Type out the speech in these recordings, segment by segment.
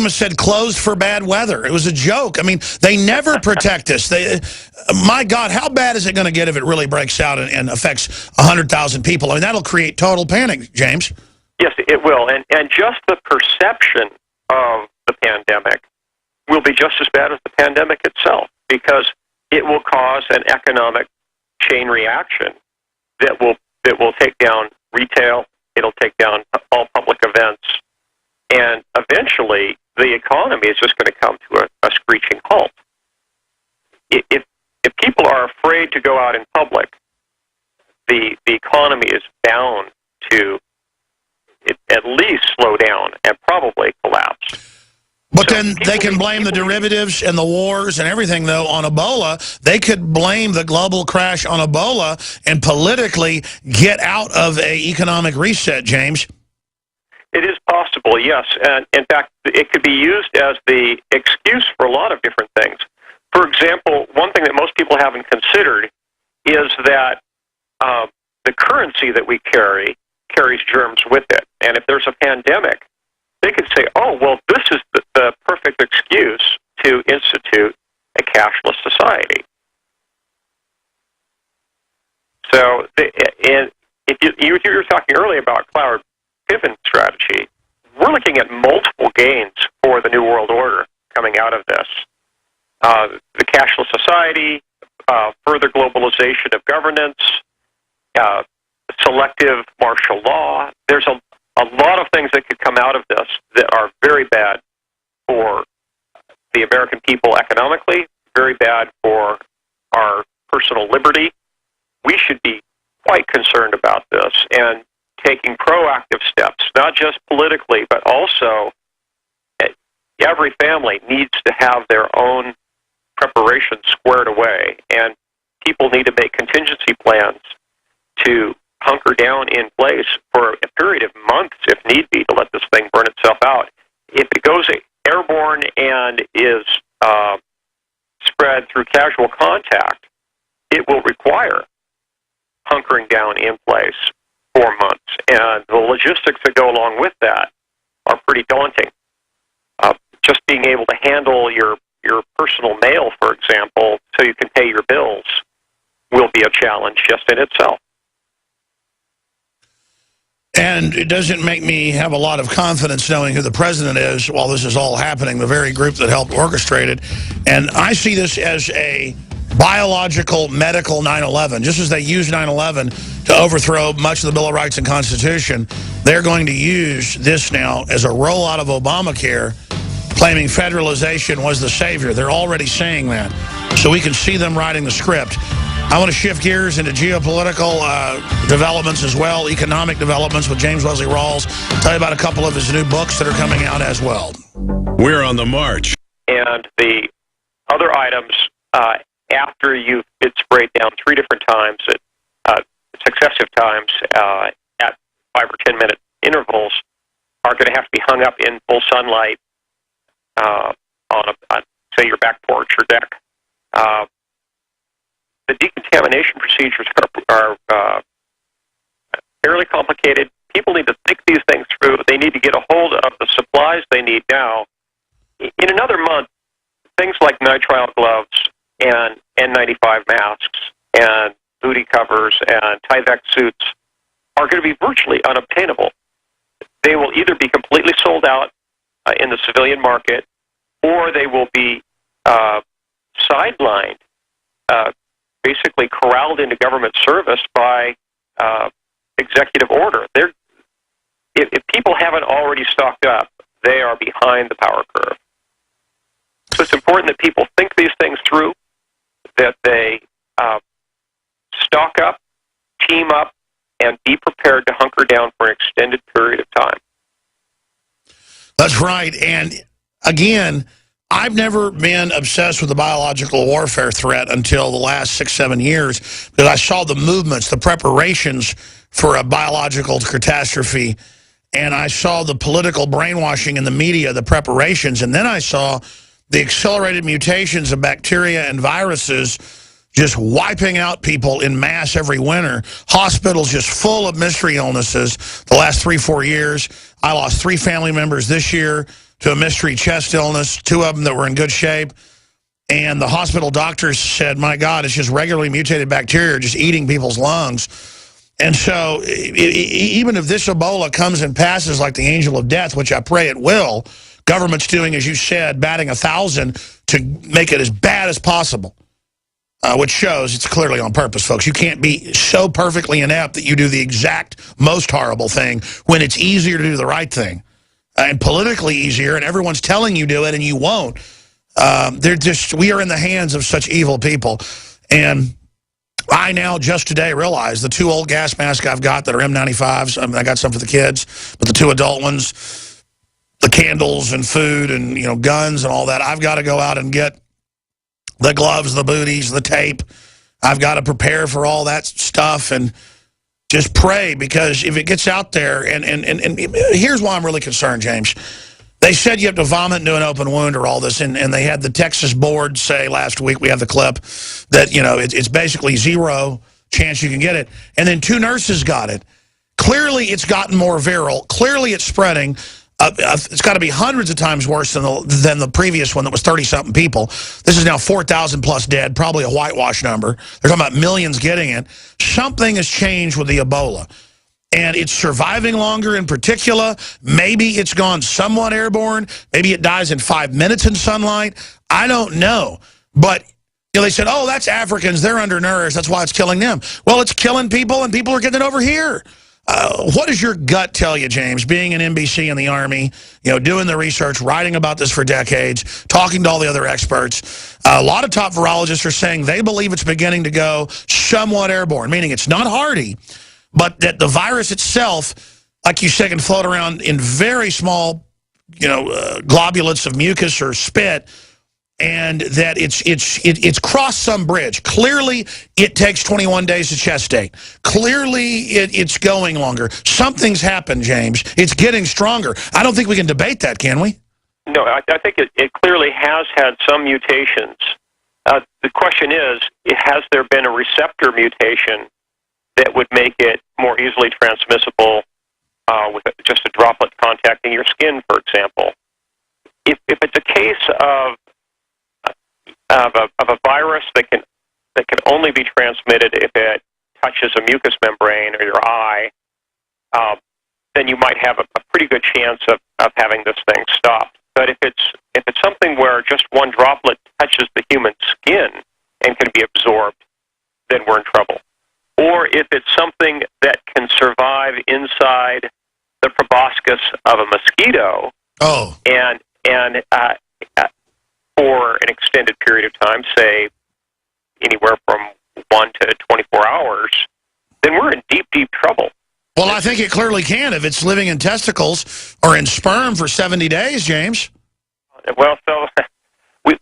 said closed for bad weather. It was a joke. I mean, they never protect us. My God, how bad is it going to get if it really breaks out and affects 100,000 people? I mean, that'll create total panic, James. Yes, it will. And just the perception of the pandemic will be just as bad as the pandemic itself, because it will cause an economic chain reaction that will take down retail, it'll take down all public events, and eventually the economy is just going to come to a screeching halt. If people are afraid to go out in public, the economy is bound to at least slow down and probably collapse. But then they can blame the derivatives and the wars and everything, though, on Ebola. They could blame the global crash on Ebola and politically get out of an economic reset, James. It is possible, yes. And in fact, it could be used as the excuse for a lot of different things. For example, one thing that most people haven't considered is that the currency that we carries germs with it. And if there's a pandemic, they could say, oh, well, this is the perfect excuse to institute a cashless society. So, if you were talking earlier about Cloud Piven strategy, we're looking at multiple gains for the New World Order coming out of this. The cashless society, further globalization of governance, selective martial law. There's a lot of things that could come out of this that are very bad for the American people economically, very bad for our personal liberty. We should be quite concerned about this and taking proactive steps, not just politically, but also every family needs to have their own preparation squared away, and people need to make contingency plans to hunker down in place for a period of months, if need be, to let this thing burn itself out. If it goes airborne and is spread through casual contact, it will require hunkering down in place for months. And the logistics that go along with that are pretty daunting. Just being able to handle your personal mail, for example, so you can pay your bills, will be a challenge just in itself. And it doesn't make me have a lot of confidence knowing who the president is while this is all happening, the very group that helped orchestrate it. And I see this as a biological, medical 9/11. Just as they used 9/11 to overthrow much of the Bill of Rights and Constitution, they're going to use this now as a rollout of Obamacare, claiming federalization was the savior. They're already saying that. So we can see them writing the script. I want to shift gears into geopolitical developments as well, economic developments with James Wesley Rawles. Tell you about a couple of his new books that are coming out as well. We're on the march. And the other items, after you've been sprayed down 3 different times at successive times at 5 or 10 minute intervals, are going to have to be hung up in full sunlight on say, your back porch or deck. The decontamination procedures are fairly complicated. People need to think these things through. They need to get a hold of the supplies they need now. In another month, things like nitrile gloves and N95 masks and booty covers and Tyvek suits are going to be virtually unobtainable. They will either be completely sold out in the civilian market, or they will be sidelined, basically corralled into government service by executive order. If people haven't already stocked up, they are behind the power curve. So it's important that people think these things through, that they stock up, team up, and be prepared to hunker down for an extended period of time. That's right. And again, I've never been obsessed with the biological warfare threat until the last 6-7 years, because I saw the movements, the preparations for a biological catastrophe, and I saw the political brainwashing in the media, the preparations, and then I saw the accelerated mutations of bacteria and viruses just wiping out people in mass every winter. Hospitals just full of mystery illnesses the last 3-4 years. I lost 3 family members this year to a mystery chest illness, 2 of them that were in good shape. And the hospital doctors said, my God, it's just regularly mutated bacteria just eating people's lungs. And so even if this Ebola comes and passes like the angel of death, which I pray it will, government's doing, as you said, batting 1,000 to make it as bad as possible, which shows it's clearly on purpose, folks. You can't be so perfectly inept that you do the exact most horrible thing when it's easier to do the right thing and politically easier, and everyone's telling you do it and you won't. We are in the hands of such evil people. And I now just today realize the 2 old gas masks I've got that are N95s, I got some for the kids, but the 2 adult ones, the candles and food and, you know, guns and all that, I've got to go out and get the gloves, the booties, the tape. I've got to prepare for all that stuff and just pray, because if it gets out there, and here's why I'm really concerned, James. They said you have to vomit into an open wound or all this, and they had the Texas board say last week, we have the clip, that, you know, it's basically 0 chance you can get it. And then 2 nurses got it. Clearly, it's gotten more viral. Clearly, it's spreading. It's got to be hundreds of times worse than the previous one that was 30-something people. This is now 4,000 plus dead, probably a whitewash number. They're talking about millions getting it. Something has changed with the Ebola. And it's surviving longer in particular. Maybe it's gone somewhat airborne. Maybe it dies in 5 minutes in sunlight. I don't know. But you know, they said, oh, that's Africans. They're undernourished. That's why it's killing them. Well, it's killing people, and people are getting it over here. What does your gut tell you, James, being in NBC in the Army, you know, doing the research, writing about this for decades, talking to all the other experts? A lot of top virologists are saying they believe it's beginning to go somewhat airborne, meaning it's not hardy, but that the virus itself, like you said, can float around in very small, you know, globulates of mucus or spit, and that it's crossed some bridge. Clearly, it takes 21 days to gestate. Clearly, it's going longer. Something's happened, James. It's getting stronger. I don't think we can debate that, can we? No, I think it clearly has had some mutations. The question is, has there been a receptor mutation that would make it more easily transmissible with just a droplet contacting your skin, for example? If it's a case of a virus that can only be transmitted if it touches a mucous membrane or your eye, then you might have a pretty good chance of having this thing stopped. But if it's something where just one droplet touches the human skin and can be absorbed, then we're in trouble. Or if it's something that can survive inside the proboscis of a mosquito, and for an extended period of time, say anywhere from 1 to 24 hours, then we're in deep, deep trouble. Well, I think it clearly can if it's living in testicles or in sperm for 70 days, James. Well, so we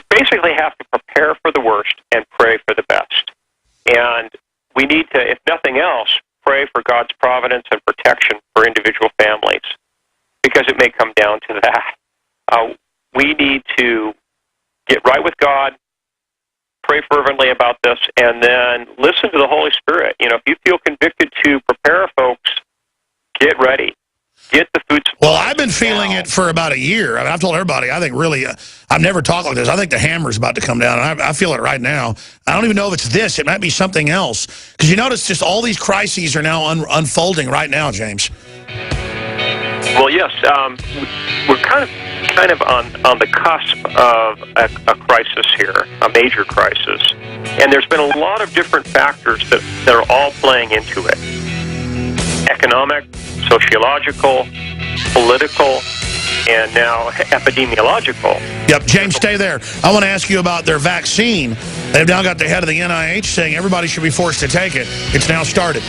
basically have to prepare for the worst and pray for the best. And we need to, if nothing else, pray for God's providence and protection for individual families, because it may come down to that. We need to get right with God, pray fervently about this, and then listen to the Holy Spirit. You know, if you feel convicted to prepare folks, get ready. Get the food supply. Well, I've been feeling it for about a year. I mean, I've told everybody, I think really, I've never talked like this. I think the hammer's about to come down. I feel it right now. I don't even know if it's this. It might be something else. Because you notice just all these crises are now unfolding right now, James. Well, yes. We're kind of on the cusp of a crisis here, a major crisis. And there's been a lot of different factors that are all playing into it. Economic, sociological, political, and now epidemiological. Yep, James, stay there. I want to ask you about their vaccine. They've now got the head of the NIH saying everybody should be forced to take it. It's now started.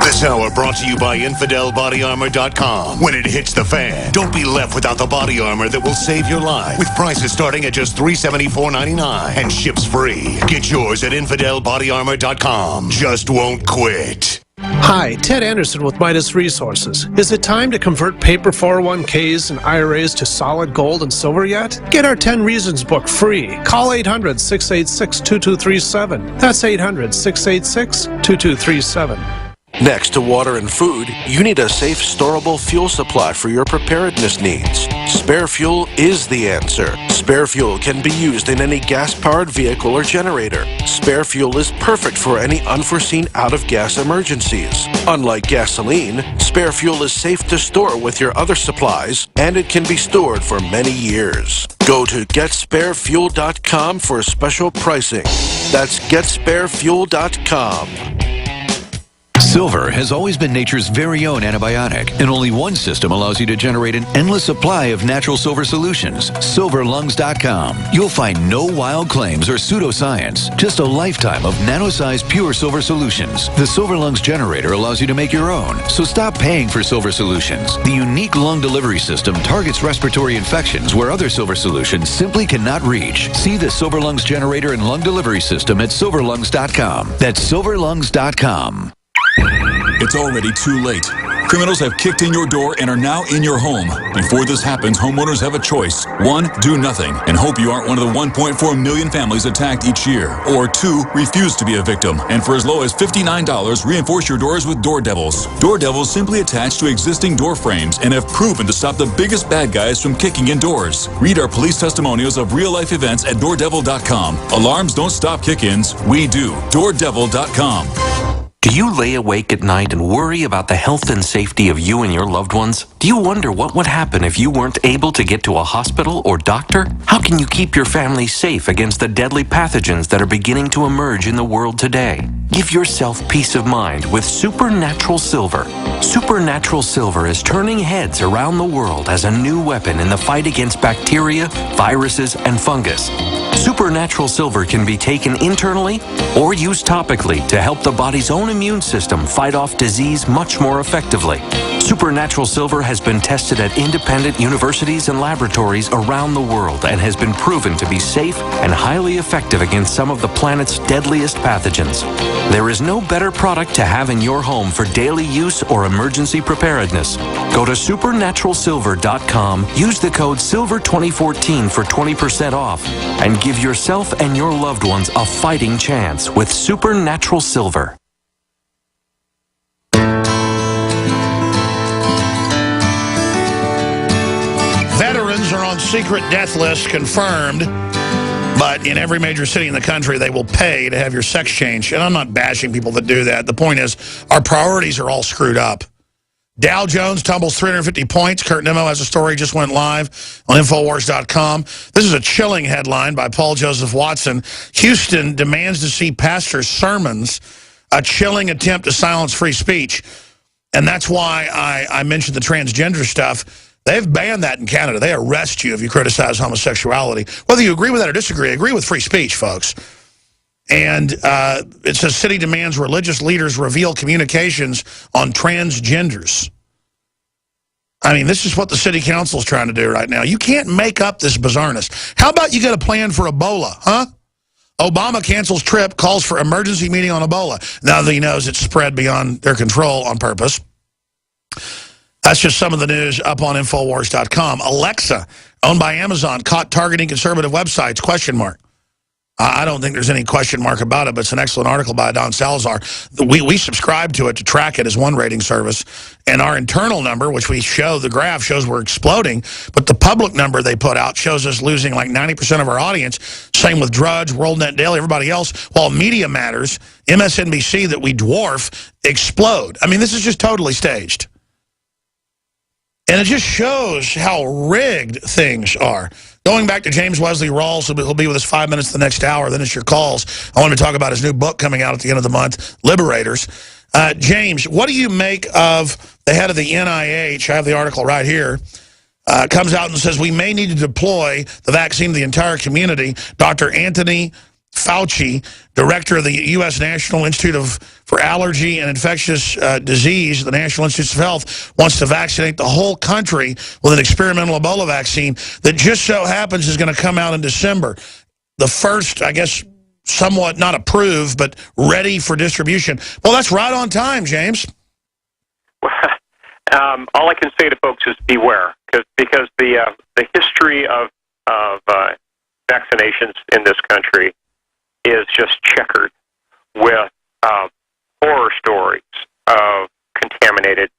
This hour brought to you by InfidelBodyArmor.com. When it hits the fan, don't be left without the body armor that will save your life. With prices starting at just $374.99 and ships free. Get yours at InfidelBodyArmor.com. Just won't quit. Hi, Ted Anderson with Midas Resources. Is it time to convert paper 401ks and IRAs to solid gold and silver yet? Get our 10 Reasons book free. Call 800-686-2237. That's 800-686-2237. Next to water and food, you need a safe, storable fuel supply for your preparedness needs. Spare fuel is the answer. Spare fuel can be used in any gas-powered vehicle or generator. Spare fuel is perfect for any unforeseen out-of-gas emergencies. Unlike gasoline, spare fuel is safe to store with your other supplies, and it can be stored for many years. Go to GetSpareFuel.com for special pricing. That's GetSpareFuel.com. Silver has always been nature's very own antibiotic, and only one system allows you to generate an endless supply of natural silver solutions. SilverLungs.com. You'll find no wild claims or pseudoscience, just a lifetime of nano-sized pure silver solutions. The Silver Lungs generator allows you to make your own, so stop paying for silver solutions. The unique lung delivery system targets respiratory infections where other silver solutions simply cannot reach. See the Silver Lungs generator and lung delivery system at SilverLungs.com. That's SilverLungs.com. It's already too late. Criminals have kicked in your door and are now in your home. Before this happens, homeowners have a choice. 1, do nothing and hope you aren't one of the 1.4 million families attacked each year. Or 2, refuse to be a victim. And for as low as $59, reinforce your doors with Door Devils. Door Devils simply attach to existing door frames and have proven to stop the biggest bad guys from kicking in doors. Read our police testimonials of real-life events at DoorDevil.com. Alarms don't stop kick-ins. We do. DoorDevil.com. Do you lay awake at night and worry about the health and safety of you and your loved ones? Do you wonder what would happen if you weren't able to get to a hospital or doctor? How can you keep your family safe against the deadly pathogens that are beginning to emerge in the world today? Give yourself peace of mind with Supernatural Silver. Supernatural Silver is turning heads around the world as a new weapon in the fight against bacteria, viruses, and fungus. Supernatural Silver can be taken internally or used topically to help the body's own immune system fight off disease much more effectively. Supernatural Silver has been tested at independent universities and laboratories around the world and has been proven to be safe and highly effective against some of the planet's deadliest pathogens. There is no better product to have in your home for daily use or emergency preparedness. Go to supernaturalsilver.com, use the code SILVER2014 for 20% off, and give yourself and your loved ones a fighting chance with Supernatural Silver. Veterans are on secret death lists confirmed, but in every major city in the country, they will pay to have your sex changed. And I'm not bashing people that do that. The point is, our priorities are all screwed up. Dow Jones tumbles 350 points. Kurt Nimmo has a story, just went live on Infowars.com. This is a chilling headline by Paul Joseph Watson. Houston demands to see pastors' sermons, a chilling attempt to silence free speech. And that's why I mentioned the transgender stuff. They've banned that in Canada. They arrest you if you criticize homosexuality. Whether you agree with that or disagree, agree with free speech, folks. And it says city demands religious leaders reveal communications on transgenders. I mean, this is what the city council is trying to do right now. You can't make up this bizarreness. How about you get a plan for Ebola, huh? Obama cancels trip, calls for emergency meeting on Ebola. Now that he knows it's spread beyond their control on purpose. That's just some of the news up on Infowars.com. Alexa, owned by Amazon, caught targeting conservative websites, question mark. I don't think there's any question mark about it, but it's an excellent article by Don Salazar. We subscribe to it to track it as one rating service. And our internal number, which we show, the graph shows we're exploding, but the public number they put out shows us losing like 90% of our audience. Same with Drudge, WorldNet Daily, everybody else. While Media Matters, MSNBC that we dwarf, explode. I mean, this is just totally staged. And it just shows how rigged things are. Going back to James Wesley Rawles, he'll be with us 5 minutes the next hour. Then it's your calls. I want to talk about his new book coming out at the end of the month, Liberators. James, what do you make of the head of the NIH? I have the article right here. Comes out and says, we may need to deploy the vaccine to the entire community. Dr. Anthony Fauci, director of the U.S. National Institute for Allergy and Infectious Disease, the National Institutes of Health, wants to vaccinate the whole country with an experimental Ebola vaccine that just so happens is going to come out in December. The first, I guess, somewhat not approved, but ready for distribution. Well, that's right on time, James. All I can say to folks is beware, because the history of vaccinations in this country is just checkered with horror stories of contaminated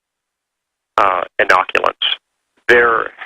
inoculants. There